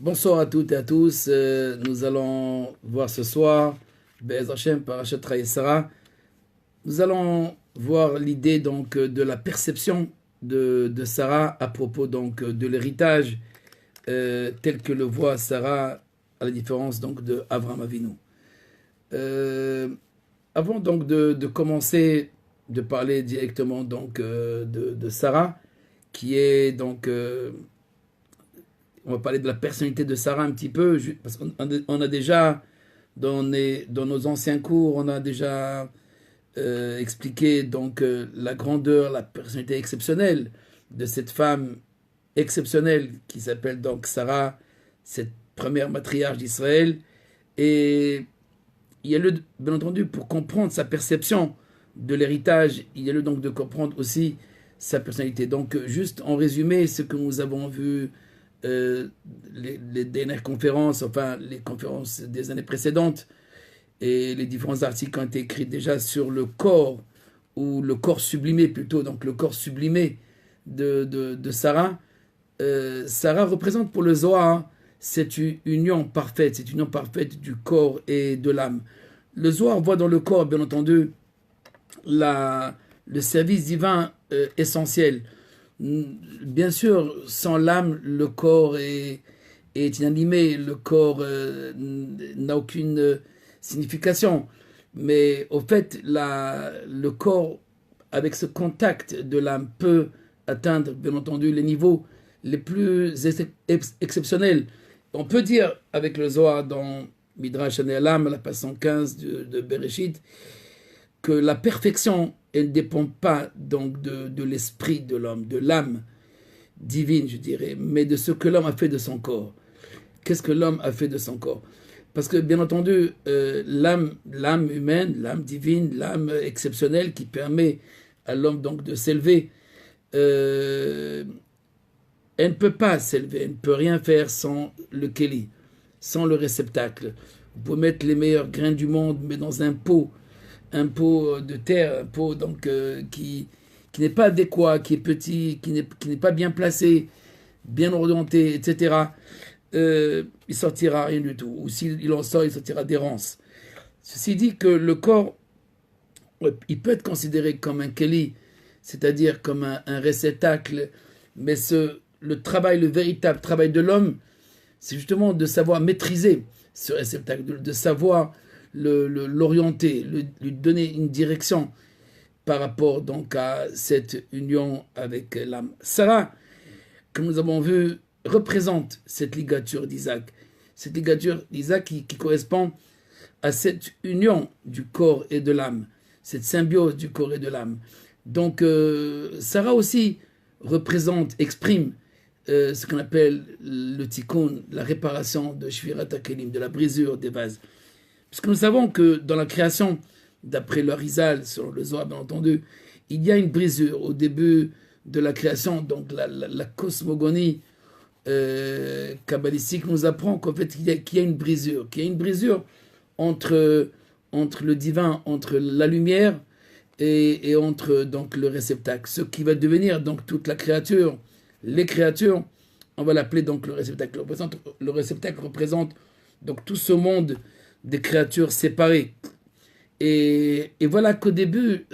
Bonsoir à toutes et à tous. Nous allons voir ce soir, Be'ez Hashem, Parashat Sarah. Nous allons voir l'idée donc de la perception de Sarah à propos donc de l'héritage tel que le voit Sarah, à la différence donc de Avraham Avinu. Avant donc de commencer de parler directement donc de Sarah, qui est donc on va parler de la personnalité de Sarah un petit peu, parce qu'on a déjà, dans nos anciens cours, on a déjà expliqué donc la grandeur, la personnalité exceptionnelle de cette femme exceptionnelle qui s'appelle donc Sarah, cette première matriarche d'Israël. Et il y a lieu, bien entendu, pour comprendre sa perception de l'héritage, il y a lieu donc de comprendre aussi sa personnalité. Donc, juste en résumé, ce que nous avons vu les dernières conférences, enfin les conférences des années précédentes et les différents articles qui ont été écrits déjà sur le corps, ou le corps sublimé plutôt, donc le corps sublimé de Sarah. Sarah représente pour le Zohar cette union parfaite du corps et de l'âme. Le Zohar voit dans le corps, bien entendu, le service divin essentiel. Bien sûr, sans l'âme, le corps est inanimé, le corps n'a aucune signification. Mais au fait, le corps, avec ce contact de l'âme, peut atteindre, bien entendu, les niveaux les plus exceptionnels. On peut dire, avec le Zohar dans Midrash Ane'elam, la page 115 de Bereshit, que la perfection, elle ne dépend pas donc de l'esprit de l'homme, de l'âme divine, je dirais, mais de ce que l'homme a fait de son corps. Qu'est-ce que l'homme a fait de son corps? Parce que, bien entendu, l'âme humaine, l'âme divine, l'âme exceptionnelle qui permet à l'homme donc de s'élever, elle ne peut pas s'élever, elle ne peut rien faire sans le Kéli, sans le réceptacle. Vous pouvez mettre les meilleurs grains du monde, mais dans un pot de terre, un pot donc, qui n'est pas adéquat, qui est petit, qui n'est pas bien placé, bien orienté, etc., il sortira rien du tout. Ou s'il en sort, il sortira d'errance. Ceci dit que le corps, il peut être considéré comme un keli, c'est-à-dire comme un réceptacle, mais le véritable travail de l'homme, c'est justement de savoir maîtriser ce réceptacle, de savoir l'orienter, lui donner une direction par rapport donc à cette union avec l'âme. Sarah, comme nous avons vu, représente cette ligature d'Isaac. Cette ligature d'Isaac qui correspond à cette union du corps et de l'âme, cette symbiose du corps et de l'âme. Donc Sarah aussi exprime ce qu'on appelle le tikkun, la réparation de Shvirat HaKelim, de la brisure des vases. Parce que nous savons que dans la création, d'après le Harizal, sur le Zohar bien entendu, il y a une brisure au début de la création. Donc la cosmogonie kabbalistique nous apprend qu'en fait qu'il y a une brisure, entre le divin, entre la lumière et entre donc le réceptacle. Ce qui va devenir donc toute la créature, les créatures, on va l'appeler donc le réceptacle. Le réceptacle représente donc tout ce monde des créatures séparées. Et voilà qu'au début,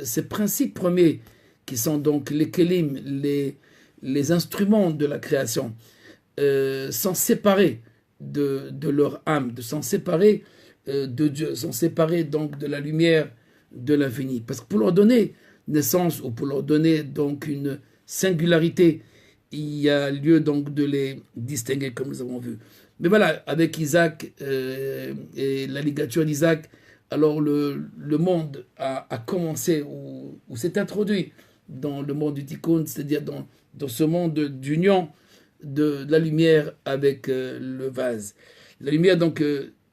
ces principes premiers, qui sont donc les kelim, les instruments de la création, sont séparés de leur âme, sont séparés de Dieu, sont séparés donc de la lumière de l'infini. Parce que pour leur donner naissance, ou pour leur donner donc une singularité, il y a lieu donc de les distinguer comme nous avons vu. Mais voilà, avec Isaac et la ligature d'Isaac, alors le monde a commencé, ou s'est introduit dans le monde du tikkun, c'est-à-dire dans ce monde d'union de la lumière avec le vase. La lumière, donc,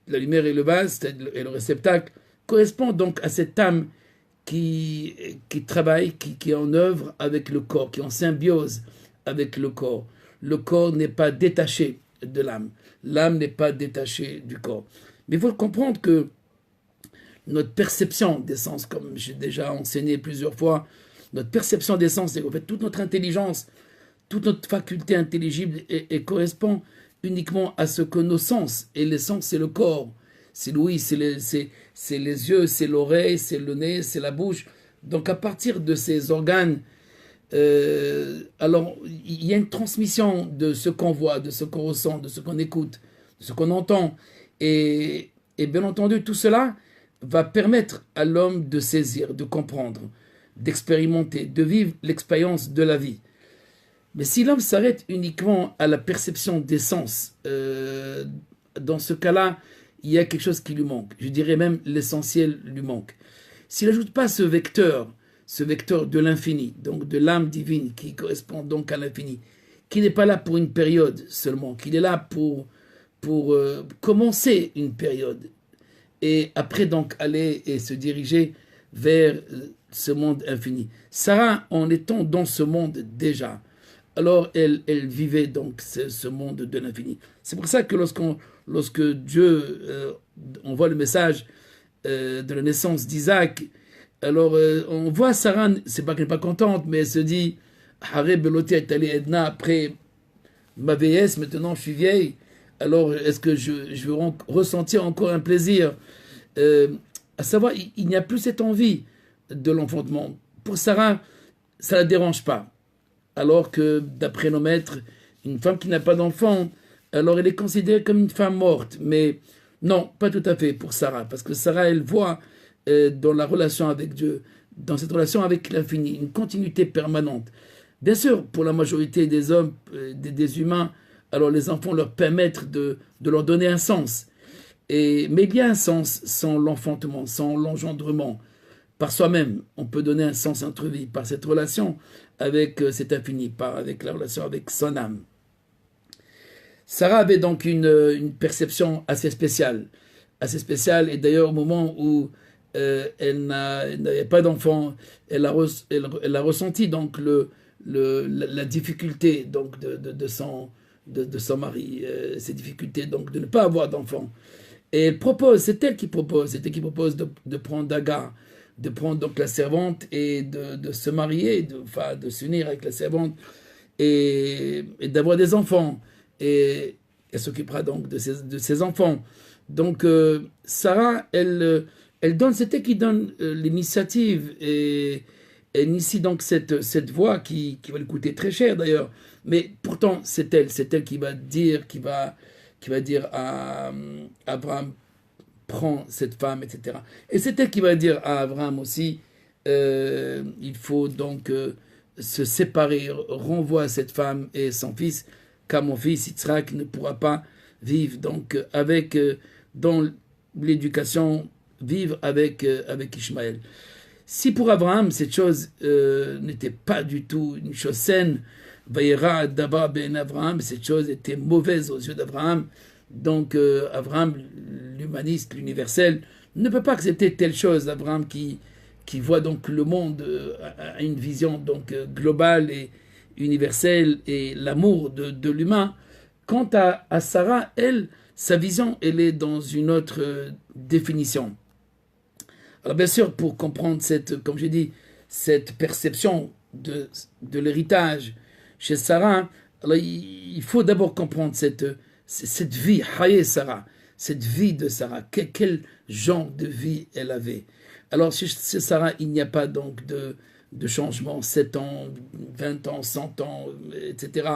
la lumière et le vase, et le réceptacle, correspondent donc à cette âme qui travaille, qui est en œuvre avec le corps, qui est en symbiose avec le corps. Le corps n'est pas détaché de l'âme. L'âme n'est pas détachée du corps. Mais il faut comprendre que notre perception des sens, comme j'ai déjà enseigné plusieurs fois, notre perception des sens, c'est qu'en fait toute notre intelligence, toute notre faculté intelligible correspond uniquement à ce que nos sens, et les sens c'est le corps, c'est l'ouïe, c'est les yeux, c'est l'oreille, c'est le nez, c'est la bouche. Donc à partir de ces organes, alors il y a une transmission de ce qu'on voit, de ce qu'on ressent, de ce qu'on écoute, de ce qu'on entend. Et bien entendu, tout cela va permettre à l'homme de saisir, de comprendre, d'expérimenter, de vivre l'expérience de la vie. Mais si l'homme s'arrête uniquement à la perception des sens, dans ce cas-là, il y a quelque chose qui lui manque. Je dirais même l'essentiel lui manque. S'il n'ajoute pas ce vecteur de l'infini, donc de l'âme divine qui correspond donc à l'infini, qui n'est pas là pour une période seulement, qu'il est là pour commencer une période, et après donc aller et se diriger vers ce monde infini. Sarah, en étant dans ce monde déjà, alors elle vivait donc ce monde de l'infini. C'est pour ça que lorsque Dieu envoie le message de la naissance d'Isaac, alors on voit Sarah, c'est pas qu'elle n'est pas contente, mais elle se dit, Haré Beloté est allé Edna après ma vieillesse, maintenant je suis vieille, alors est-ce que je veux ressentir encore un plaisir, à savoir, il n'y a plus cette envie de l'enfantement. Pour Sarah, ça ne la dérange pas. Alors que, d'après nos maîtres, une femme qui n'a pas d'enfant, alors elle est considérée comme une femme morte. Mais non, pas tout à fait pour Sarah. Parce que Sarah, elle voit dans la relation avec Dieu, dans cette relation avec l'infini, une continuité permanente. Bien sûr, pour la majorité des hommes, des humains, alors les enfants leur permettent de leur donner un sens. Mais il y a un sens sans l'enfantement, sans l'engendrement. Par soi-même, on peut donner un sens à notre vie, par cette relation avec cet infini, avec la relation avec son âme. Sarah avait donc une perception assez spéciale, et d'ailleurs au moment où elle n'avait pas d'enfant, elle a ressenti donc la difficulté donc de son mari, ces difficultés donc de ne pas avoir d'enfant. Et elle propose, c'est elle qui propose de prendre Agar, de prendre donc la servante et de se marier, de s'unir avec la servante et d'avoir des enfants. Et elle s'occupera donc de ses enfants. Donc Sarah, elle donne, c'est elle qui donne l'initiative et elle initie donc cette voie qui va lui coûter très cher d'ailleurs. Mais pourtant, c'est elle qui va dire, qui va dire à Abraham, prends cette femme, etc. Et c'est elle qui va dire à Abraham aussi, il faut donc se séparer, renvoie cette femme et son fils, car mon fils Yitzhak ne pourra pas vivre donc dans l'éducation, vivre avec Ishmaël. Si pour Abraham cette chose n'était pas du tout une chose saine, Vayera d'abord ben Abraham, cette chose était mauvaise aux yeux d'Abraham. Donc Abraham, l'humaniste, l'universel, ne peut pas accepter telle chose. Abraham qui voit donc le monde à une vision donc globale et universelle et l'amour de l'humain. Quant à Sarah, elle, sa vision, elle est dans une autre définition. Alors bien sûr, pour comprendre comme j'ai dit, cette perception de l'héritage chez Sarah, alors il faut d'abord comprendre cette vie, Haye Sarah, cette vie de Sarah, quel genre de vie elle avait. Alors chez Sarah, il n'y a pas donc de changement, 7 ans, 20 ans, 100 ans, etc.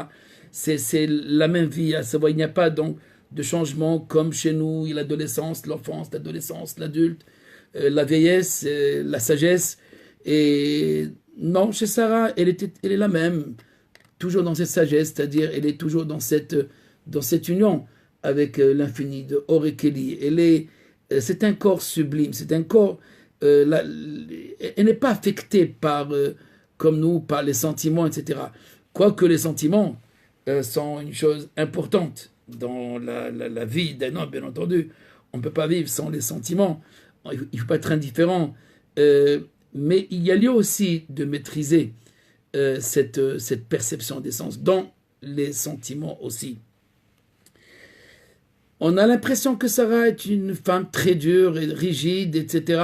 C'est la même vie, à savoir, il n'y a pas donc de changement comme chez nous, l'adolescence, l'enfance, l'adolescence, l'adulte, la vieillesse, la sagesse. Et non, chez Sarah, elle est la même, toujours dans cette sagesse, c'est-à-dire elle est toujours dans cette union avec l'infini de Orekeli. C'est un corps sublime, c'est un corps, elle n'est pas affectée comme nous, par les sentiments, etc. Quoique les sentiments sont une chose importante dans la vie d'un homme, bien entendu. On ne peut pas vivre sans les sentiments, il ne faut pas être indifférent, mais il y a lieu aussi de maîtriser cette perception des sens dans les sentiments aussi. On a l'impression que Sarah est une femme très dure et rigide, etc.,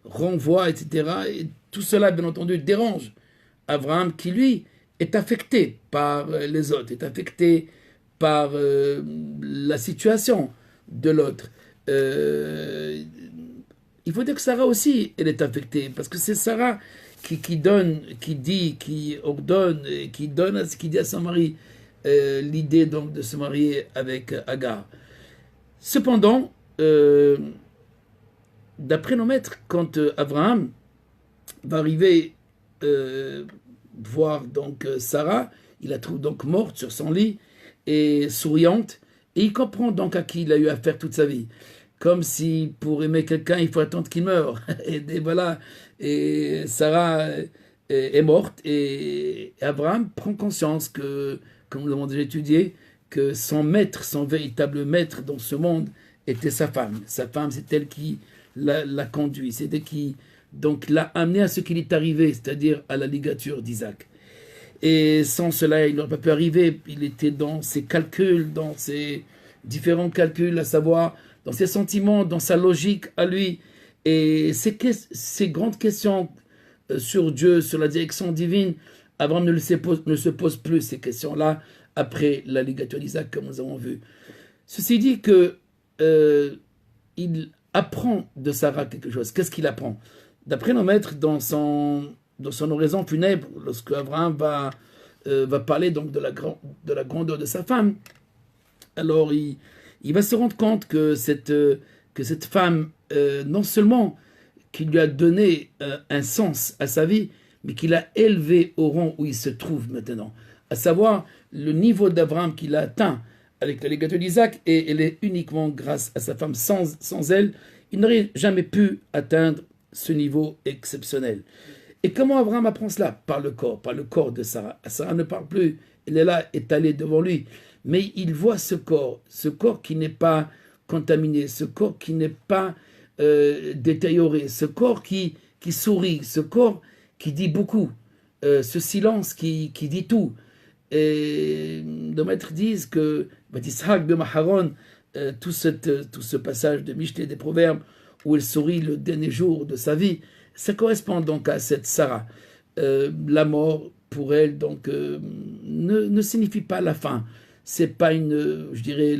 renvoie, etc., et tout cela, bien entendu, dérange Abraham, qui lui est affecté par les autres, est affecté par la situation de l'autre. Il faut dire que Sarah aussi, elle est affectée, parce que c'est Sarah qui donne, qui dit, qui ordonne, et qui donne, qui dit à son mari l'idée donc de se marier avec Agar. Cependant, d'après nos maîtres, quand Abraham va arriver voir donc Sarah, il la trouve donc morte sur son lit et souriante, et il comprend donc à qui il a eu affaire toute sa vie. Comme si pour aimer quelqu'un, il faut attendre qu'il meure. Et voilà, et Sarah est morte, et Abraham prend conscience que, comme nous l'avons déjà étudié, que son maître, son véritable maître dans ce monde était sa femme. Sa femme, c'est elle qui l'a conduit, c'est elle qui donc l'a amené à ce qu'il est arrivé, c'est-à-dire à la ligature d'Isaac. Et sans cela, il n'aurait pas pu arriver. Il était dans ses calculs, dans ses différents calculs, à savoir dans ses sentiments, dans sa logique à lui. Et ces grandes questions sur Dieu, sur la direction divine, Abraham ne se pose plus ces questions-là après la ligature d'Isaac, comme nous avons vu. Ceci dit que il apprend de Sarah quelque chose. Qu'est-ce qu'il apprend? D'après nos maîtres, dans son oraison funèbre, lorsque Abraham va parler donc de la grandeur de sa femme, alors il va se rendre compte que cette femme, non seulement qui lui a donné un sens à sa vie, mais qui l'a élevé au rang où il se trouve maintenant, à savoir le niveau d'Abraham qu'il a atteint avec la ligature d'Isaac, et elle est uniquement grâce à sa femme. Sans elle, il n'aurait jamais pu atteindre ce niveau exceptionnel. Et comment Abraham apprend cela? Par le corps de Sarah. Sarah ne parle plus, elle est là, étalée devant lui, mais il voit ce corps qui n'est pas contaminé, ce corps qui n'est pas détérioré, ce corps qui sourit, ce corps qui dit beaucoup, ce silence qui dit tout. Et nos maîtres disent que Batisrak de Maharon, tout ce passage de Michelet des Proverbes, où elle sourit le dernier jour de sa vie, ça correspond donc à cette Sarah. La mort, pour elle, donc, ne signifie pas la fin. C'est pas une, je dirais,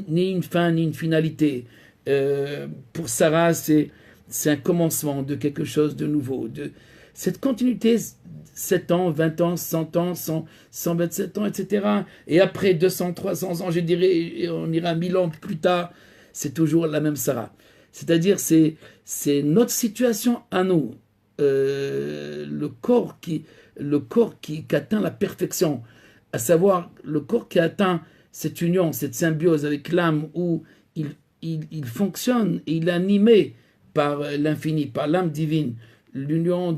ni une fin ni une finalité. Pour Sarah, c'est un commencement de quelque chose de nouveau. Cette continuité, 7 ans, 20 ans, 100 ans, 127 ans, etc. Et après 200, 300 ans, je dirais, on ira 1000 ans plus tard, c'est toujours la même Sarah. C'est-à-dire, c'est notre situation à nous. Le corps qui atteint la perfection, à savoir le corps qui atteint cette union, cette symbiose avec l'âme, où il fonctionne et il est animé par l'infini, par l'âme divine, l'union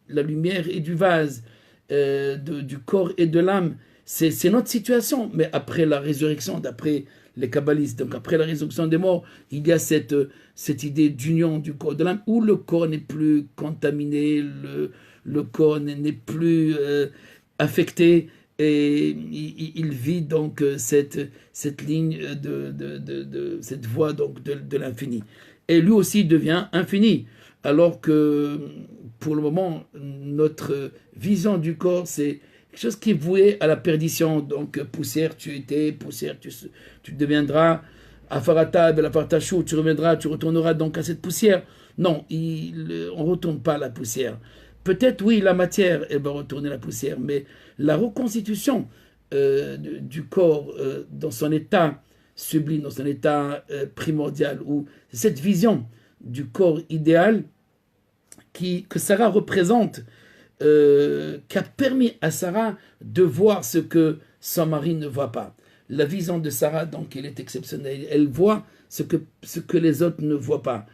la lumière et du vase, du corps et de l'âme, c'est notre situation. Mais après la résurrection, d'après les kabbalistes, donc après la résurrection des morts, il y a cette idée d'union du corps et de l'âme, où le corps n'est plus contaminé, le corps n'est plus affecté, et il vit donc cette ligne cette voie donc de l'infini. Et lui aussi devient infini, alors que pour le moment, notre vision du corps, c'est quelque chose qui est voué à la perdition. Donc poussière tu étais, poussière tu deviendras, afarata belafartachou, tu reviendras, tu retourneras donc à cette poussière. Non, on ne retourne pas à la poussière. Peut-être oui, la matière, elle va retourner à la poussière, mais la reconstitution du corps dans son état sublime, dans son état primordial, où cette vision du corps idéal que Sarah représente, qui a permis à Sarah de voir ce que son mari ne voit pas. La vision de Sarah, donc, elle est exceptionnelle. Elle voit ce que les autres ne voient pas.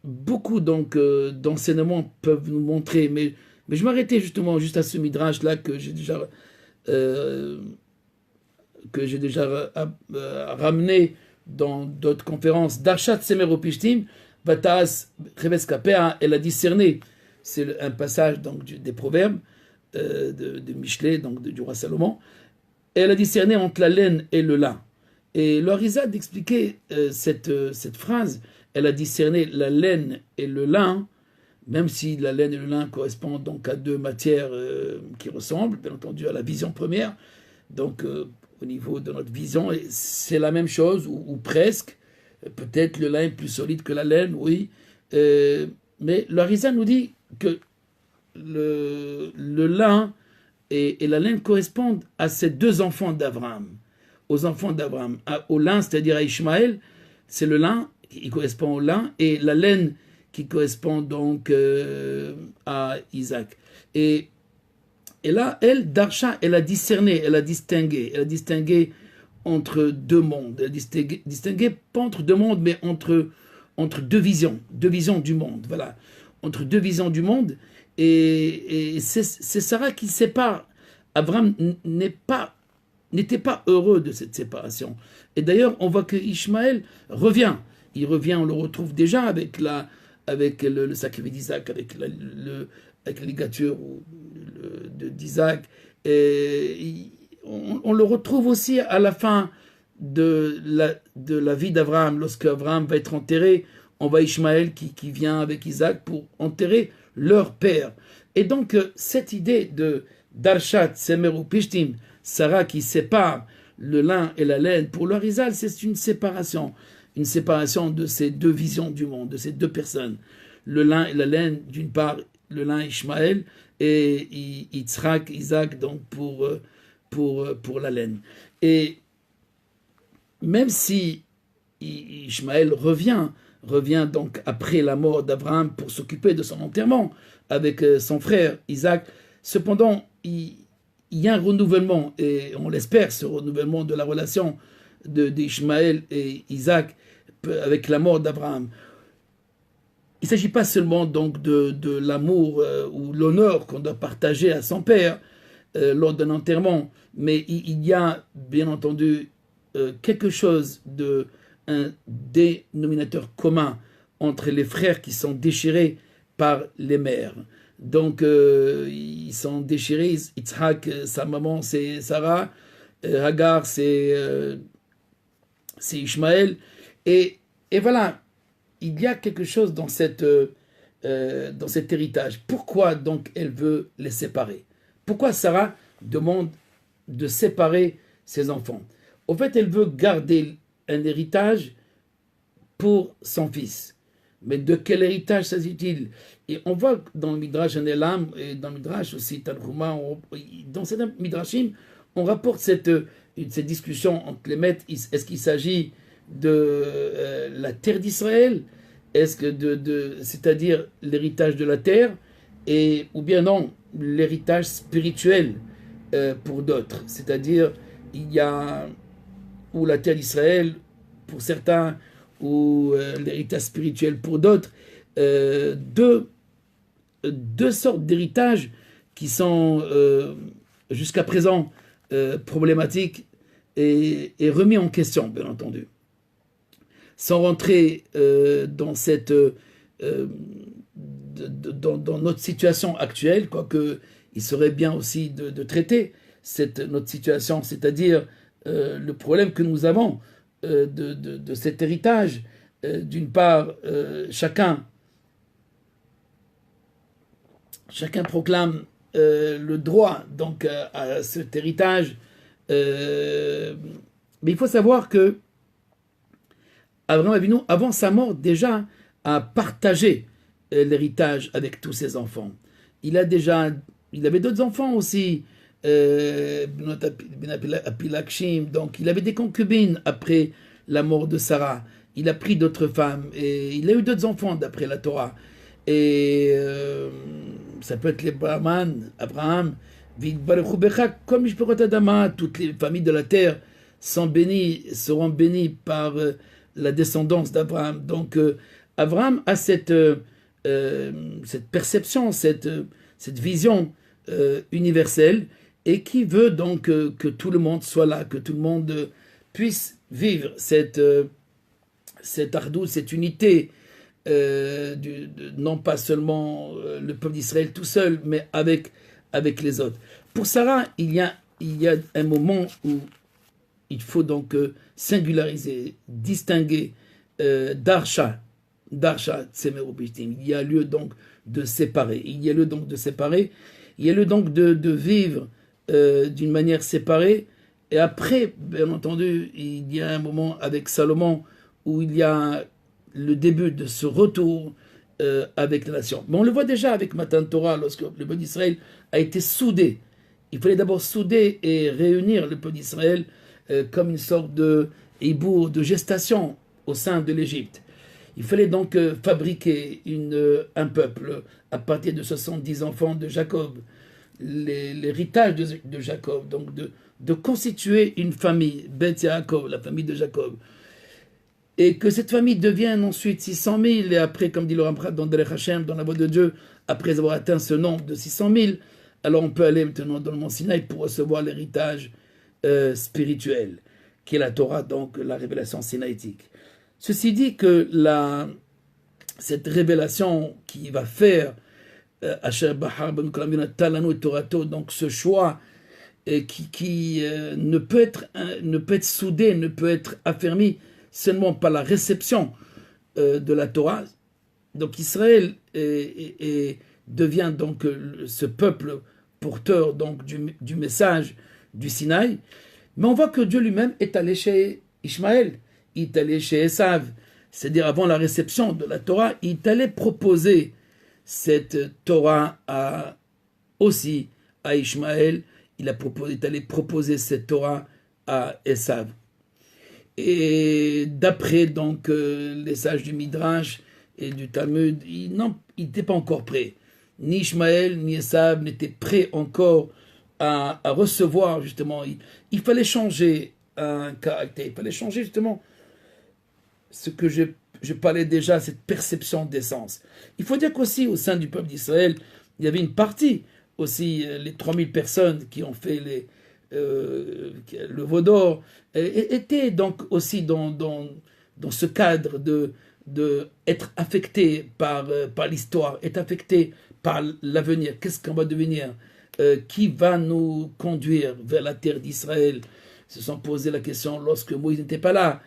Beaucoup donc d'enseignements peuvent nous montrer, mais je m'arrêtais justement juste à ce midrash-là que j'ai déjà ramené dans d'autres conférences. Darshat Semer Opishtim, Vatas Reves Kapea, elle a discerné. C'est un passage donc des Proverbes de Michelet, donc du roi Salomon. Et elle a discerné entre la laine et le lin. Et le Harizad expliquait cette phrase. Elle a discerné la laine et le lin même si la laine et le lin correspondent donc à deux matières qui ressemblent, bien entendu à la vision première. Donc au niveau de notre vision, c'est la même chose, ou presque. Peut-être le lin est plus solide que la laine, oui. Mais l'Arizal nous dit que le lin et la laine correspondent à ces deux enfants d'Abraham. Aux enfants d'Abraham. Au lin, c'est-à-dire à Ishmaël, c'est le lin qui correspond au lin, et la laine qui correspond donc à Isaac. Et là, elle, Darsha, elle a discerné, elle a distingué entre deux mondes. Elle a distingué pas entre deux mondes, mais entre deux visions du monde. Voilà, entre deux visions du monde. Et c'est Sarah qui sépare. Abraham n'était pas heureux de cette séparation. Et d'ailleurs, on voit que Ishmaël revient. Il revient, on le retrouve déjà avec le sacrifice d'Isaac, avec la ligature d'Isaac. Et on le retrouve aussi à la fin de la vie d'Abraham. Lorsque Abraham va être enterré, on voit Ishmaël qui vient avec Isaac pour enterrer leur père. Et donc, cette idée de Darshat, Semer ou Pishtim, Sarah qui sépare le lin et la laine, pour l'Arizal, c'est une séparation de ces deux visions du monde, de ces deux personnes. Le lin et la laine, d'une part, le lin Ishmaël, et Yitzhak, Isaac, donc pour la laine. Et même si Ishmaël revient donc après la mort d'Abraham pour s'occuper de son enterrement avec son frère Isaac, cependant, il y a un renouvellement, et on l'espère, ce renouvellement de la relation d'Ishmaël et Isaac avec la mort d'Abraham. Il ne s'agit pas seulement donc de l'amour ou l'honneur qu'on doit partager à son père lors d'un enterrement, mais il y a bien entendu quelque chose un dénominateur commun entre les frères qui sont déchirés par les mères. Donc ils sont déchirés. Yitzhak, sa maman c'est Sarah, Hagar c'est Ishmaël, et voilà, il y a quelque chose dans cet héritage. Pourquoi donc elle veut les séparer? Pourquoi Sarah demande de séparer ses enfants? Au fait, elle veut garder un héritage pour son fils. Mais de quel héritage s'agit-il? Et on voit dans le Midrash Elam et dans le Midrash aussi Tanhuma, dans certains Midrashim, on rapporte cette discussion entre les maîtres. Est-ce qu'il s'agit de la terre d'Israël? Est-ce que c'est-à-dire l'héritage de la terre, ou bien non, l'héritage spirituel pour d'autres? C'est-à-dire, il y a ou la terre d'Israël pour certains, ou l'héritage spirituel pour d'autres, deux sortes d'héritages qui sont jusqu'à présent problématiques et remis en question, bien entendu. Sans rentrer dans notre situation actuelle, quoique il serait bien aussi de traiter notre situation, c'est-à-dire le problème que nous avons de cet héritage. D'une part, chacun proclame le droit donc à cet héritage, mais il faut savoir que Abraham Avinu, avant sa mort, déjà a partagé l'héritage avec tous ses enfants. Il avait d'autres enfants aussi, Apilakshim, donc il avait des concubines après la mort de Sarah. Il a pris d'autres femmes et il a eu d'autres enfants d'après la Torah. Et ça peut être les Brahman, Abraham, comme Adama, toutes les familles de la terre seront bénies par la descendance d'Abraham. Donc Abraham a cette perception, cette vision universelle, et qui veut donc que tout le monde soit là, que tout le monde puisse vivre cette ardou, cette unité, non pas seulement le peuple d'Israël tout seul, mais avec les autres. Pour Sarah, il y a un moment où il faut donc singulariser, distinguer Darsha, Darsha Tsemerubishtim. Il y a lieu donc de séparer. Il y a lieu donc de séparer. Il y a lieu donc de vivre d'une manière séparée. Et après, bien entendu, il y a un moment avec Salomon où il y a le début de ce retour avec la nation. Mais on le voit déjà avec Matan Torah, lorsque le peuple d'Israël a été soudé. Il fallait d'abord souder et réunir le peuple d'Israël comme une sorte de hibour, de gestation au sein de l'Égypte. Il fallait donc fabriquer un peuple à partir de 70 enfants de Jacob, l'héritage de Jacob, donc de constituer une famille, Beth Yaakov, la famille de Jacob, et que cette famille devienne ensuite 600 000, et après, comme dit le Ramchal dans Derech Hashem, dans la voie de Dieu, après avoir atteint ce nombre de 600 000, alors on peut aller maintenant dans le mont Sinaï pour recevoir l'héritage spirituel, qui est la Torah, donc la révélation sinaïtique. Ceci dit que cette révélation qui va faire Asher Bahar Ben Kolam Talanu et Torato, donc ce choix qui ne peut être soudé, ne peut être affermi seulement par la réception de la Torah. Donc Israël devient donc ce peuple porteur donc du message du Sinaï. Mais on voit que Dieu lui-même est allé chez Ishmaël, il est allé chez Esav, c'est-à-dire avant la réception de la Torah, il est allé proposer cette Torah aussi à Ishmaël, il est allé proposer cette Torah à Esav. Et d'après donc les sages du Midrash et du Talmud, il n'était pas encore prêt. Ni Ishmaël ni Esav n'étaient prêts encore à recevoir justement. Il fallait changer un caractère, il fallait changer justement ce que je parlais déjà, cette perception d'essence. Il faut dire qu'aussi au sein du peuple d'Israël, il y avait une partie aussi, les 3000 personnes qui ont fait le veau d'or, étaient donc aussi dans ce cadre de être affecté par l'histoire, être affecté par l'avenir. Qu'est-ce qu'on va devenir? Qui va nous conduire vers la terre d'Israël? Ils se sont posé la question lorsque Moïse n'était pas là,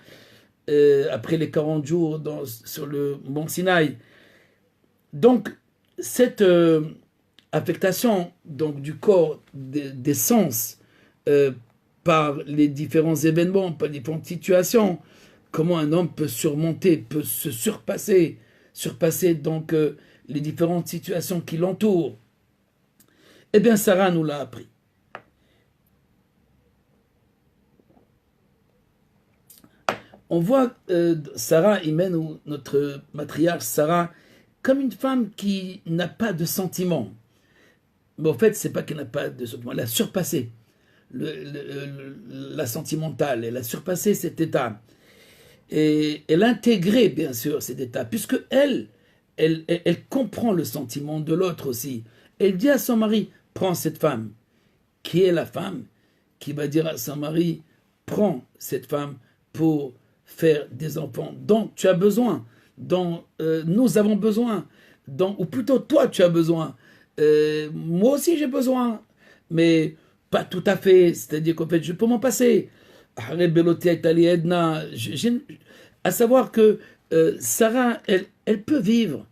après les 40 jours sur le mont Sinaï. Donc, cette affectation donc, du corps, des sens, par les différents événements, par les différentes situations, comment un homme peut surmonter, peut se surpasser donc les différentes situations qui l'entourent. Eh bien, Sarah nous l'a appris. On voit Sarah, notre matriarche Sarah, comme une femme qui n'a pas de sentiments. Mais en fait, c'est pas qu'elle n'a pas de sentiments, elle a surpassé la sentimentale, elle a surpassé cet état. Et elle a intégré, bien sûr, cet état, puisque elle comprend le sentiment de l'autre aussi. Elle dit à son mari, prends cette femme. Qui est la femme qui va dire à son mari, prends cette femme pour faire des enfants dont tu as besoin, dont nous avons besoin, ou plutôt toi tu as besoin. Moi aussi j'ai besoin, mais pas tout à fait, c'est-à-dire qu'en fait je peux m'en passer. À savoir que Sarah, elle peut vivre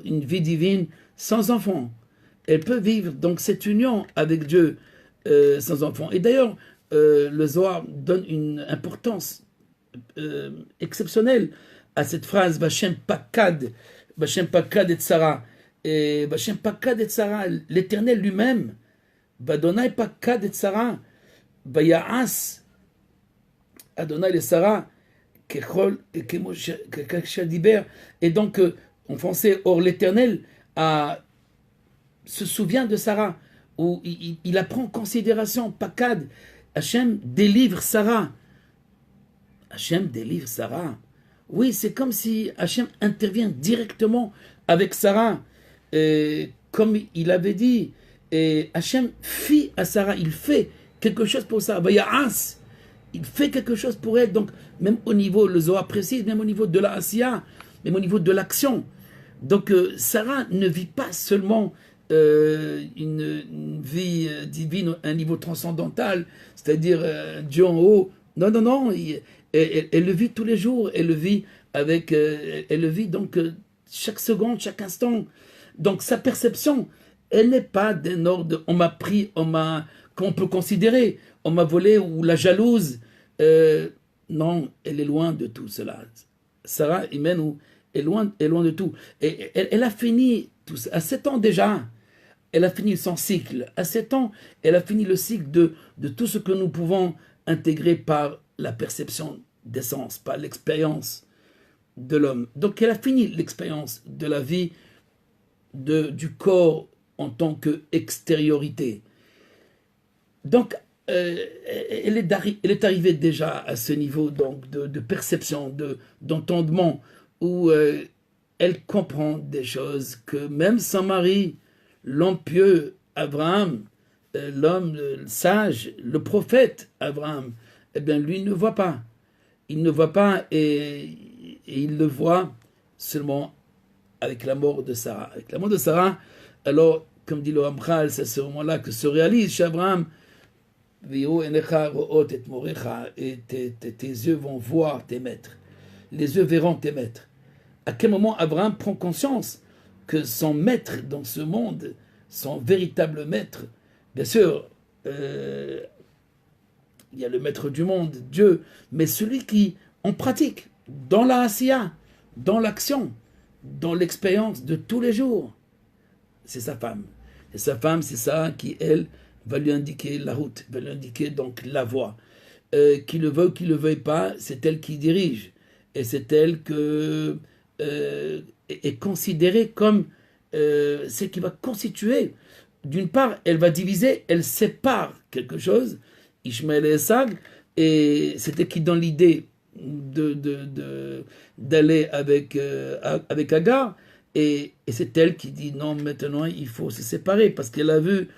une vie divine sans enfant. Elle peut vivre donc cette union avec Dieu sans enfant. Et d'ailleurs, le Zohar donne une importance exceptionnelle à cette phrase Vachem Pakad et Sarah. Et Vachem Pakad et Sarah, l'Éternel lui-même, Vadonai Pakad et Sarah, Vaya'as Adonai et Sarah, Kechol et Kemoshe. Et donc, en français, or l'Éternel se souvient de Sarah, où il la prend en considération. Pakad, Hachem délivre Sarah. Hachem délivre Sarah. Oui, c'est comme si Hachem intervient directement avec Sarah, comme il avait dit. Et Hachem fit à Sarah, il fait quelque chose pour Sarah. Vaya'as, il fait quelque chose pour elle. Donc, même au niveau, le Zohar précise, même au niveau de la Asiya, même au niveau de l'action. Donc, Sarah ne vit pas seulement une vie divine, un niveau transcendantal, c'est-à-dire Dieu en haut. Non, elle le vit tous les jours, elle le vit avec, elle le vit donc chaque seconde, chaque instant. Donc sa perception, elle n'est pas d'un ordre, on m'a pris, qu'on peut considérer, on m'a volé ou la jalouse. Non, elle est loin de tout cela. Sarah Imenu est loin de tout. Et elle a fini, tout ça, à 7 ans déjà, elle a fini son cycle. À 7 ans, elle a fini le cycle de tout ce que nous pouvons intégrer par la perception d'essence, par l'expérience de l'homme. Donc elle a fini l'expérience de la vie, du corps en tant qu'extériorité. Donc elle est arrivée déjà à ce niveau donc, de perception, d'entendement, où elle comprend des choses que même son mari, l'homme pieux Abraham, l'homme sage, le prophète Abraham, eh bien lui ne voit pas. Il ne voit pas et il le voit seulement avec la mort de Sarah. Avec la mort de Sarah, alors, comme dit le Ramchal, c'est à ce moment-là que se réalise chez Abraham, et tes yeux vont voir tes maîtres. Les yeux verront tes maîtres. À quel moment Abraham prend conscience que son maître dans ce monde, son véritable maître, bien sûr, il y a le maître du monde, Dieu, mais celui qui, en pratique, dans la asiya, dans l'action, dans l'expérience de tous les jours, c'est sa femme. Et sa femme, c'est ça qui, elle, va lui indiquer la route, va lui indiquer donc la voie. Qu'il le veuille ou qu'il ne le veuille pas, c'est elle qui dirige. Et c'est elle que est considérée comme celle qui va constituer. D'une part, elle va diviser, elle sépare quelque chose, Ishmaël et Esav, et c'était qui dans l'idée d'aller avec Agar, et c'est elle qui dit non, maintenant il faut se séparer, parce qu'elle a vu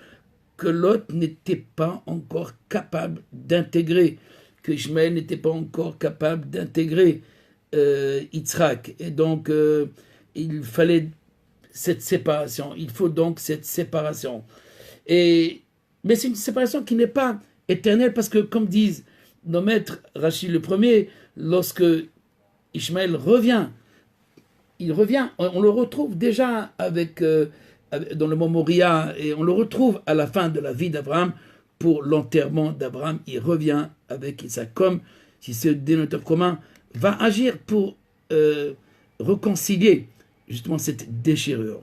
que l'autre n'était pas encore capable d'intégrer, que Ishmaël n'était pas encore capable d'intégrer Yitzhak, et donc il fallait cette séparation, il faut donc cette séparation. Mais c'est une séparation qui n'est pas éternelle, parce que comme disent nos maîtres, Rachid le premier, lorsque Ishmaël revient, on le retrouve déjà dans le mont Moria, et on le retrouve à la fin de la vie d'Abraham, pour l'enterrement d'Abraham, il revient avec Isaac, comme si ce dénominateur commun va agir pour réconcilier justement cette déchirure.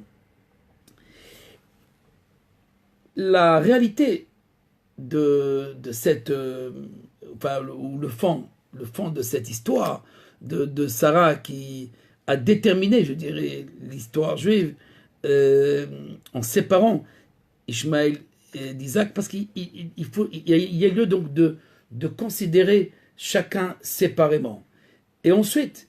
La réalité de cette, ou le fond de cette histoire de Sarah qui a déterminé, je dirais, l'histoire juive en séparant Ishmaël d'Isaac, parce qu'il y a lieu donc de considérer chacun séparément. Et ensuite,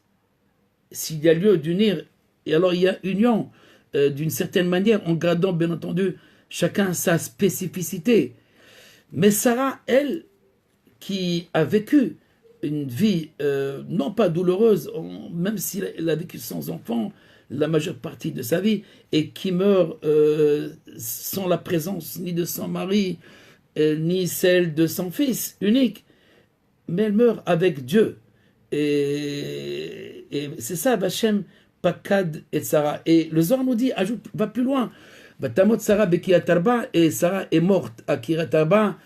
s'il y a lieu d'unir, et alors il y a union d'une certaine manière, en gardant bien entendu chacun sa spécificité. Mais Sarah, elle, qui a vécu une vie non pas douloureuse, même si elle a vécu sans enfant la majeure partie de sa vie, et qui meurt sans la présence ni de son mari, ni celle de son fils unique, mais elle meurt avec Dieu. Et c'est ça, Vachem, Pakad et Sarah. Et le Zohar nous dit, va plus loin, Batamot Sarah Bekiat Arba, et Sarah est morte à Kiryat Arba.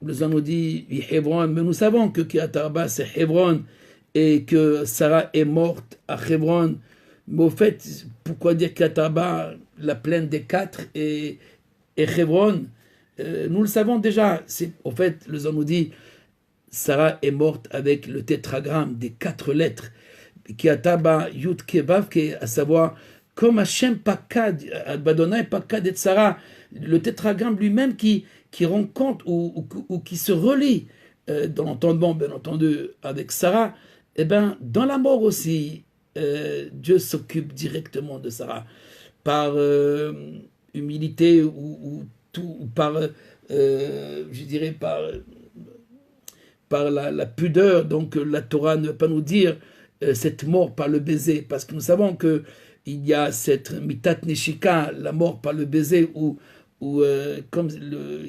Le Zohar nous dit, Hebron, mais nous savons que Kiryat Arba c'est Hebron, et que Sarah est morte à Hebron. Mais au fait, pourquoi dire Kiryat Arba, la plaine des quatre, et Hebron, nous le savons déjà. Au fait, le Zohar nous dit, Sarah est morte avec le tétragramme des 4 lettres, Kiataba Yud Kevav, à savoir comme Hachem Pakad, Adbadonai Pakad et Sarah, le tétragramme lui-même qui rend compte ou qui se relie dans l'entendement, bien entendu, avec Sarah. Et bien, dans la mort aussi, Dieu s'occupe directement de Sarah, par humilité ou par, je dirais, par la pudeur. Donc la Torah ne veut pas nous dire cette mort par le baiser, parce que nous savons que il y a cette mitat neshika, la mort par le baiser, où comme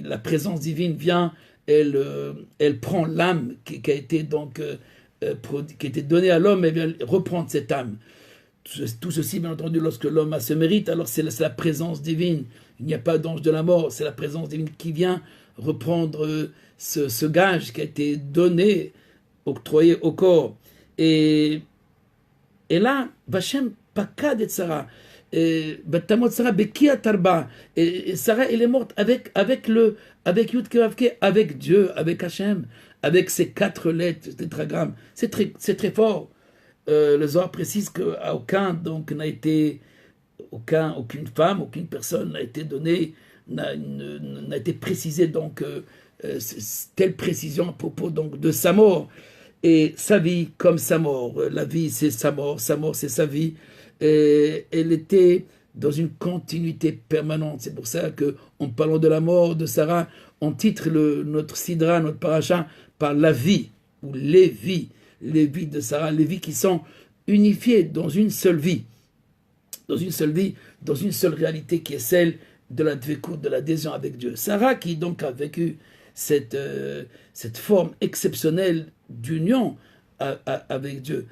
la présence divine vient, elle prend l'âme qui a été donc qui était donné à l'homme, elle vient reprendre cette âme. Tout ceci, bien entendu, lorsque l'homme a ce mérite, alors c'est la présence divine. Il n'y a pas d'ange de la mort, c'est la présence divine qui vient reprendre ce gage qui a été donné, octroyé au corps. Et là, Vachem Pakad et Sarah, Batamot Sarah Bekia Tarba, et Sarah, elle est morte avec Yud Kevavke, avec Dieu, avec Hachem, avec ces 4 lettres, tétragrammes. C'est très fort. Le Zohar précise qu'à aucune femme, aucune personne n'a été donnée, n'a été précisée donc telle précision à propos donc de sa mort. Et sa vie comme sa mort, la vie c'est sa mort c'est sa vie. Et elle était dans une continuité permanente. C'est pour ça que, en parlant de la mort de Sarah, on titre notre sidra, notre paracha par la vie ou les vies de Sarah, les vies qui sont unifiées dans une seule vie, dans une seule réalité qui est celle de la dvekout, de l'adhésion avec Dieu. Sarah qui donc a vécu cette forme exceptionnelle d'union avec Dieu,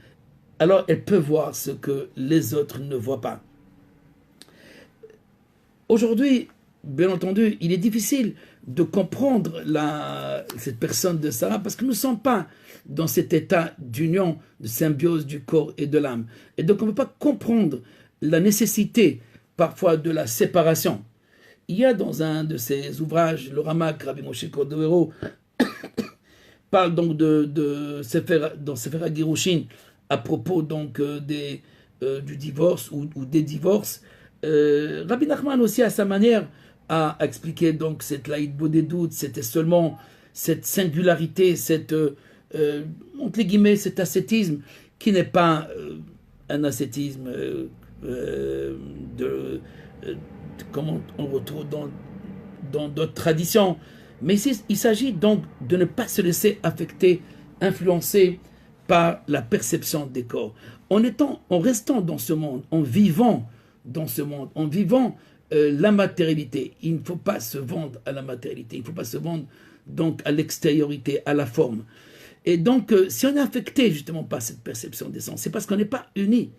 alors elle peut voir ce que les autres ne voient pas. Aujourd'hui, bien entendu, il est difficile de comprendre cette personne de Sarah parce que nous ne sommes pas dans cet état d'union, de symbiose du corps et de l'âme. Et donc on ne peut pas comprendre la nécessité parfois de la séparation. Il y a dans un de ses ouvrages, le Ramak, Rabbi Moshe Cordovero, parle donc dans Sefer HaGirushin à propos donc du divorce ou des divorces. Rabbi Nachman aussi à sa manière a expliqué donc cette laïd bodédout, c'était seulement cette singularité, entre les guillemets, cet ascétisme qui n'est pas un ascétisme comme on retrouve dans d'autres traditions. Mais il s'agit donc de ne pas se laisser affecter, influencer par la perception des corps. En restant dans ce monde, en vivant dans ce monde, en vivant la matérialité. Il ne faut pas se vendre à la matérialité, il ne faut pas se vendre donc à l'extériorité, à la forme. Et donc, si on est affecté justement par cette perception des sens, c'est parce qu'on n'est pas uni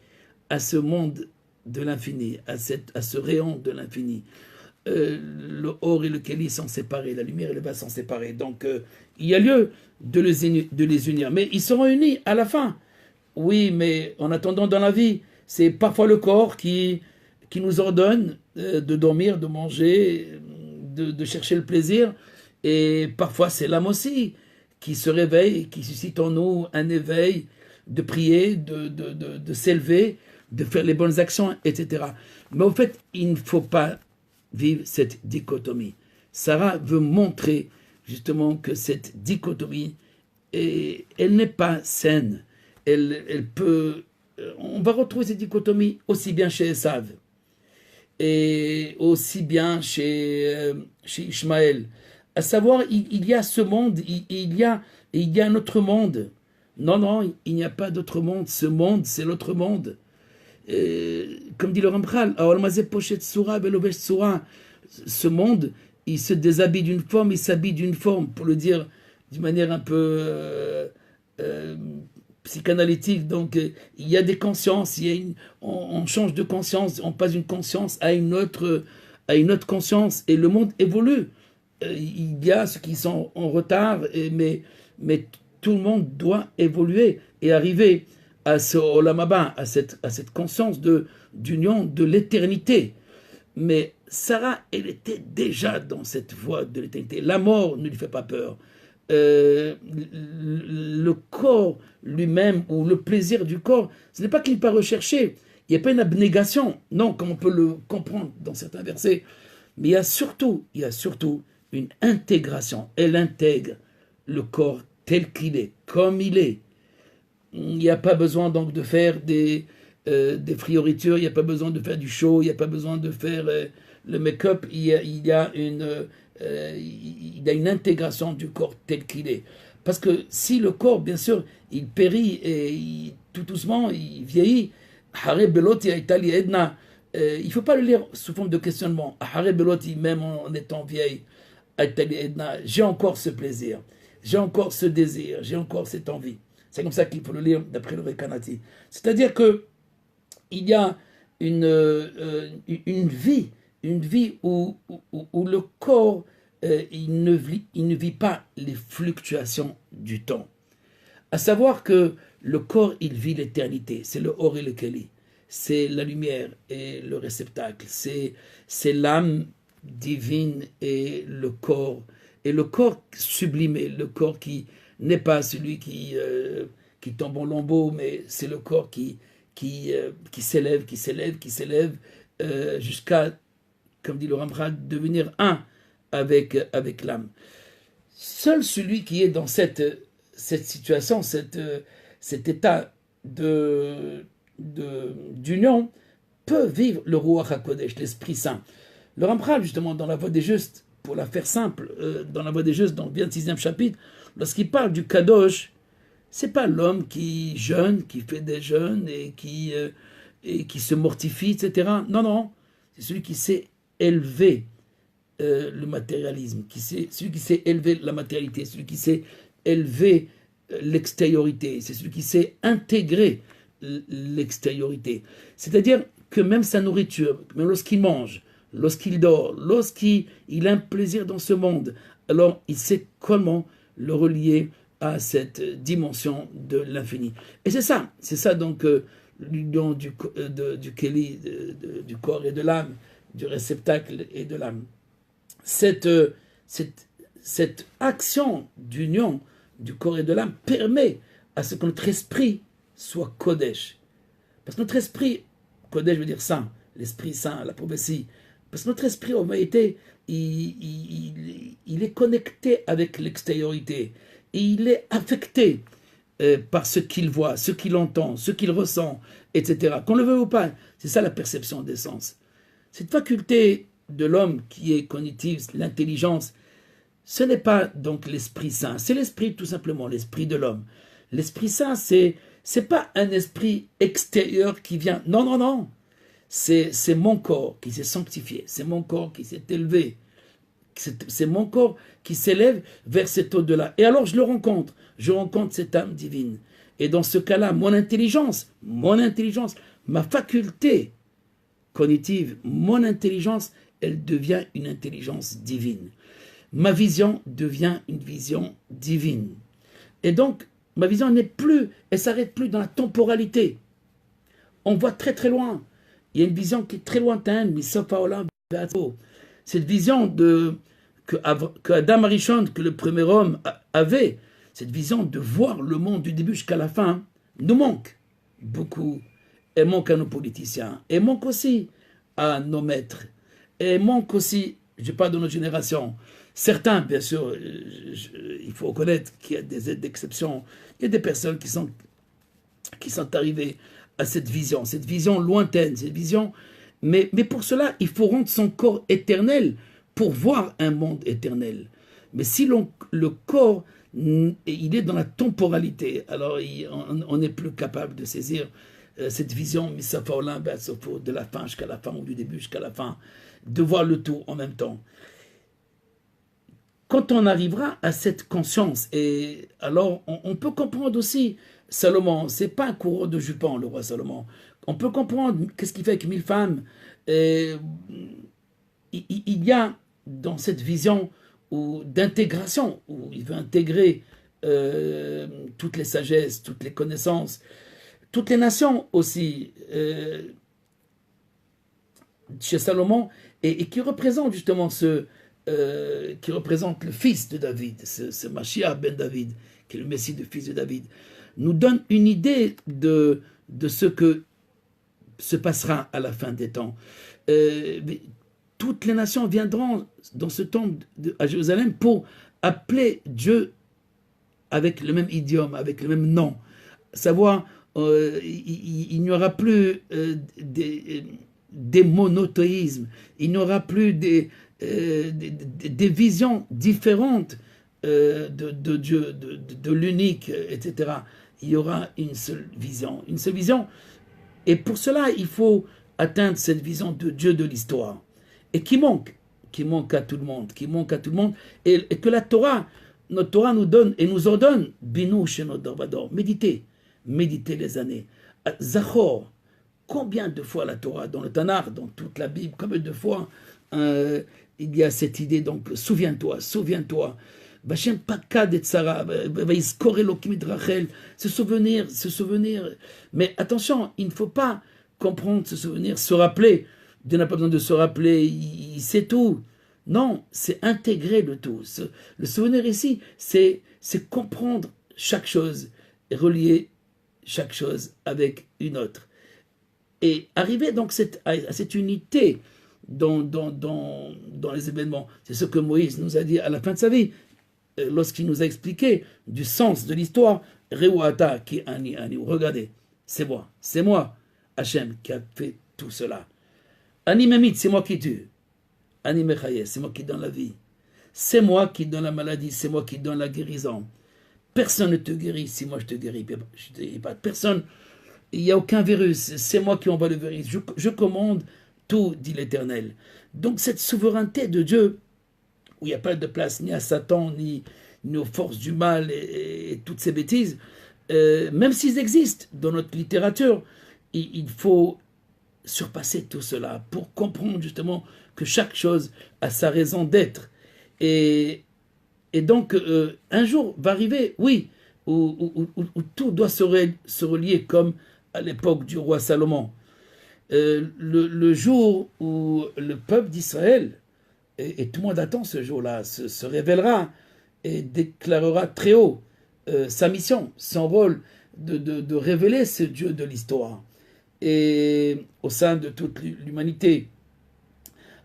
à ce monde de l'infini, à ce rayon de l'infini. Le or et le keli sont séparés, la lumière et le bas sont séparés. Donc, il y a lieu de les unir. Mais ils seront unis à la fin. Oui, mais en attendant dans la vie, c'est parfois le corps qui nous ordonne de dormir, de manger, de chercher le plaisir. Et parfois, c'est l'âme aussi qui se réveille, qui suscite en nous un éveil de prier, de s'élever, de faire les bonnes actions, etc. Mais au fait, il ne faut pas vivre cette dichotomie. Sarah veut montrer justement que cette dichotomie, elle n'est pas saine. Elle peut... On va retrouver cette dichotomie aussi bien chez Esav et aussi bien chez Ishmaël. À savoir, il y a ce monde, il y a un autre monde. Non, il n'y a pas d'autre monde. Ce monde, c'est l'autre monde. Comme dit le Ramchal, ce monde, il se déshabille d'une forme, il s'habille d'une forme, pour le dire d'une manière un peu psychanalytique. Donc, il y a des consciences, on change de conscience, on passe d'une conscience à une autre conscience, et le monde évolue. Il y a ceux qui sont en retard, mais tout le monde doit évoluer et arriver à ce Olam Haba, à cette conscience d'union de l'éternité. Mais Sarah, elle était déjà dans cette voie de l'éternité. La mort ne lui fait pas peur. Le corps lui-même, ou le plaisir du corps, ce n'est pas qu'il n'est pas recherché. Il n'y a pas une abnégation, non, comme on peut le comprendre dans certains versets. Mais il y a surtout une intégration. Elle intègre le corps tel qu'il est, comme il est. Il n'y a pas besoin donc de faire des frioritures, il n'y a pas besoin de faire du show, il n'y a pas besoin de faire le make-up. Il y a une intégration du corps tel qu'il est. Parce que si le corps, bien sûr, il périt et tout doucement, il vieillit, il ne faut pas le lire sous forme de questionnement. Même en étant vieille, j'ai encore ce plaisir, j'ai encore ce désir, j'ai encore cette envie. C'est comme ça qu'il faut le lire d'après le Rekanati. C'est-à-dire que il y a une vie où le corps il ne vit pas les fluctuations du temps. À savoir que le corps, il vit l'éternité. C'est le Or et le Keli. C'est la lumière et le réceptacle. C'est l'âme divine et le corps. Et le corps sublimé, le corps qui n'est pas celui qui tombe en lambeaux, mais c'est le corps qui s'élève, jusqu'à, comme dit le Ramchal, devenir un avec l'âme. Seul celui qui est dans cette situation, cet état d'union, peut vivre le Ruach HaKodesh, l'Esprit Saint. Le Ramchal, justement, dans la Voie des Justes, pour la faire simple, dans la Voie des Justes, dans le 26e chapitre, lorsqu'il parle du Kadosh, c'est pas l'homme qui jeûne, qui fait des jeûnes et qui se mortifie, etc. Non, non, c'est celui qui sait élever le matérialisme, celui qui sait élever la matérialité, celui qui sait élever l'extériorité, c'est celui qui sait intégrer l'extériorité. C'est-à-dire que même sa nourriture, même lorsqu'il mange, lorsqu'il dort, lorsqu'il a un plaisir dans ce monde, alors il sait comment le relier à cette dimension de l'infini. Et c'est ça donc l'union du Keli, du corps et de l'âme, du réceptacle et de l'âme. Cette action d'union du corps et de l'âme permet à ce que notre esprit soit Kodesh. Parce que notre esprit, Kodesh veut dire saint, l'esprit saint, la prophétie. Parce que notre esprit, en vérité, il est connecté avec l'extériorité. Et il est affecté par ce qu'il voit, ce qu'il entend, ce qu'il ressent, etc. Qu'on le veuille ou pas, c'est ça la perception des sens. Cette faculté de l'homme qui est cognitive, l'intelligence, ce n'est pas donc l'Esprit Saint, c'est l'esprit tout simplement, l'esprit de l'homme. L'Esprit Saint, c'est pas un esprit extérieur qui vient, non, non, non, c'est mon corps qui s'est sanctifié, c'est mon corps qui s'est élevé, c'est mon corps qui s'élève vers cet au-delà. Et alors je rencontre cette âme divine. Et dans ce cas-là, mon intelligence, ma faculté cognitive, mon intelligence, elle devient une intelligence divine. Ma vision devient une vision divine. Et donc, ma vision elle s'arrête plus dans la temporalité. On voit très très loin. Il y a une vision qui est très lointaine, cette vision que Adam Arishon, que le premier homme avait, cette vision de voir le monde du début jusqu'à la fin, nous manque beaucoup. Et manque à nos politiciens. Et manque aussi à nos maîtres. Et manque aussi, je parle de notre génération, certains, bien sûr, il faut reconnaître qu'il y a des aides d'exception, il y a des personnes qui sont arrivées à cette vision lointaine, cette vision, mais pour cela, il faut rendre son corps éternel pour voir un monde éternel. Mais si le corps, il est dans la temporalité, alors on n'est plus capable de saisir cette vision de la fin jusqu'à la fin, ou du début jusqu'à la fin, de voir le tout en même temps. Quand on arrivera à cette conscience, et alors on peut comprendre aussi Salomon, c'est pas un coureur de jupons, le roi Salomon. On peut comprendre qu'est-ce qui fait que 1000 femmes, il y a dans cette vision d'intégration, où il veut intégrer toutes les sagesses, toutes les connaissances, toutes les nations aussi, chez Salomon, et qui représente justement qui représente le fils de David, ce Mashiach ben David, qui est le Messie du fils de David, nous donne une idée de ce que se passera à la fin des temps. Toutes les nations viendront dans ce temple à Jérusalem pour appeler Dieu avec le même idiome, avec le même nom. Savoir, il n'y aura plus des monothéismes, il n'y aura plus des visions différentes de Dieu, de l'unique, etc. Il y aura une seule vision. Et pour cela, il faut atteindre cette vision de Dieu de l'histoire. Et qui manque à tout le monde, et que la Torah notre Torah nous donne et nous ordonne, Binu Shenodor Vador, méditez, méditez les années. Zachor, combien de fois la Torah, dans le Tanakh, dans toute la Bible, combien de fois il y a cette idée, donc souviens-toi, souviens-toi. Vachem Pakad et Tzara, Vaïskor Elokim et Rachel, se souvenir. Mais attention, il ne faut pas comprendre, se souvenir, se rappeler. Dieu n'a pas besoin de se rappeler, il sait tout. Non, c'est intégrer le tout. Le souvenir ici, c'est comprendre chaque chose et relier chaque chose avec une autre. Et arriver donc à cette unité dans les événements. C'est ce que Moïse nous a dit à la fin de sa vie, lorsqu'il nous a expliqué du sens de l'histoire. Reuata ki ani ani. Regardez, c'est moi, Hachem, qui a fait tout cela. Ani memit, c'est moi qui tue. Ani mechaye, c'est moi qui donne la vie. C'est moi qui donne la maladie, c'est moi qui donne la guérison. Personne ne te guérit si moi je te guéris. Personne, il n'y a aucun virus, c'est moi qui envoie le virus. Je commande tout, dit l'Éternel. Donc cette souveraineté de Dieu, où il n'y a pas de place ni à Satan, ni aux forces du mal et toutes ces bêtises, même s'ils existent dans notre littérature, il faut surpasser tout cela pour comprendre justement que chaque chose a sa raison d'être. Et donc, un jour va arriver, oui, où tout doit se relier comme à l'époque du roi Salomon. Le jour où le peuple d'Israël, et tout le monde attend ce jour-là, se révélera et déclarera très haut sa mission, son rôle de révéler ce Dieu de l'histoire et au sein de toute l'humanité.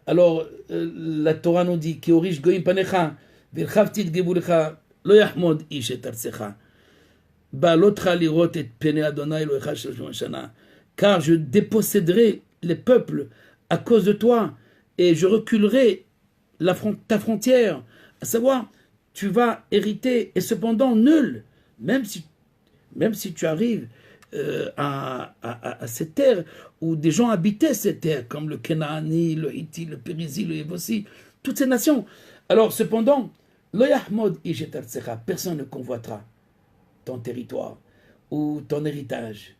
Alors, la Torah nous dit Ki orish goyim panecha v'irchavti et gevulecha lo yahmod ish et artsecha ba'alotra lirot et pene Adonai Elohecha shloshim shana, car je déposséderai les peuples à cause de toi et je reculerai ta frontière, à savoir, tu vas hériter, et cependant nul, même si tu arrives à cette terre où des gens habitaient cette terre, comme le Kenaani, le Hitti, le Périzi, le Yévosi, toutes ces nations. Alors cependant, lo yahmod ish et artsecha, personne ne convoitera ton territoire ou ton héritage.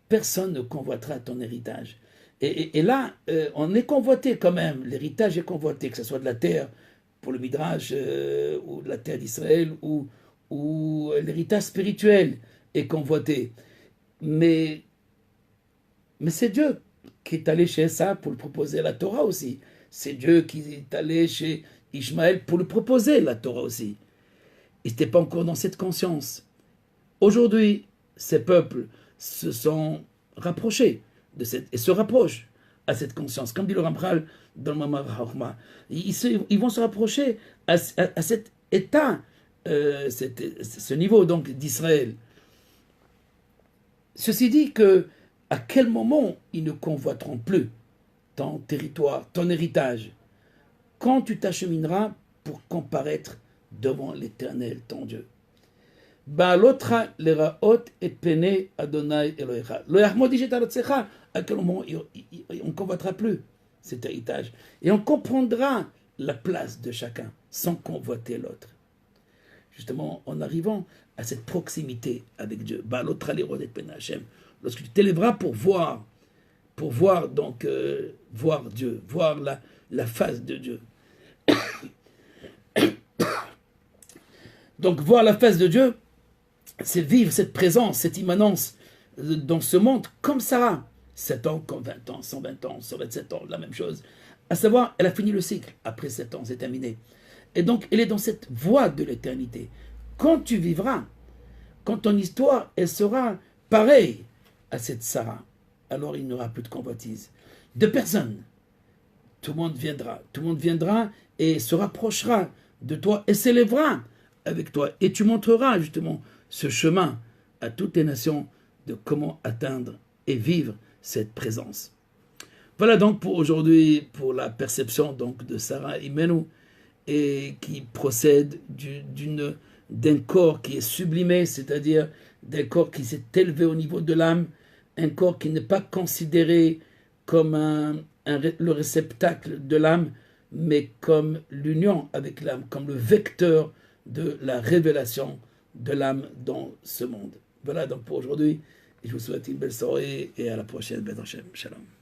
Personne ne convoitera ton héritage. Et là, on est convoité quand même, l'héritage est convoité, que ce soit de la terre pour le Midrash, ou de la terre d'Israël, ou l'héritage spirituel est convoité. Mais c'est Dieu qui est allé chez ça pour le proposer la Torah aussi. C'est Dieu qui est allé chez Ishmaël pour le proposer la Torah aussi. Ils n'étaient pas encore dans cette conscience. Aujourd'hui, ces peuples se sont rapprochés et se rapprochent à cette conscience. Comme dit le Ramchal dans le Mamar HaChokhmah, ils vont se rapprocher à cet état, ce niveau donc d'Israël. Ceci dit que à quel moment ils ne convoiteront plus ton territoire, ton héritage, quand tu t'achemineras pour comparaître devant l'Éternel, ton Dieu. Ba'alotra leraot et pene Adonai Elohecha. Lo yahmod ish et artsecha. À quel moment on ne convoitera plus cet héritage et on comprendra la place de chacun sans convoiter l'autre. Justement, en arrivant à cette proximité avec Dieu, Ba'alotra leraot et pene Hashem. Lorsque tu t'élèveras pour voir donc voir Dieu, voir la face de Dieu. Donc voir la face de Dieu, c'est vivre cette présence, cette immanence dans ce monde comme Sarah. 7 ans, comme 20 ans, 120 ans, 127 ans, la même chose. À savoir, elle a fini le cycle. Après 7 ans, c'est terminé. Et donc, elle est dans cette voie de l'éternité. Quand tu vivras, quand ton histoire, elle sera pareille à cette Sarah, alors il n'y aura plus de convoitise. De personne. Tout le monde viendra et se rapprochera de toi et s'élèvera avec toi. Et tu montreras justement ce chemin à toutes les nations de comment atteindre et vivre cette présence. Voilà donc pour aujourd'hui, pour la perception donc de Sarah Imenu, et qui procède d'un corps qui est sublimé, c'est-à-dire d'un corps qui s'est élevé au niveau de l'âme, un corps qui n'est pas considéré comme le réceptacle de l'âme, mais comme l'union avec l'âme, comme le vecteur de la révélation de l'âme dans ce monde. Voilà donc pour aujourd'hui. Je vous souhaite une belle soirée et à la prochaine. Ben Hashem. Shalom.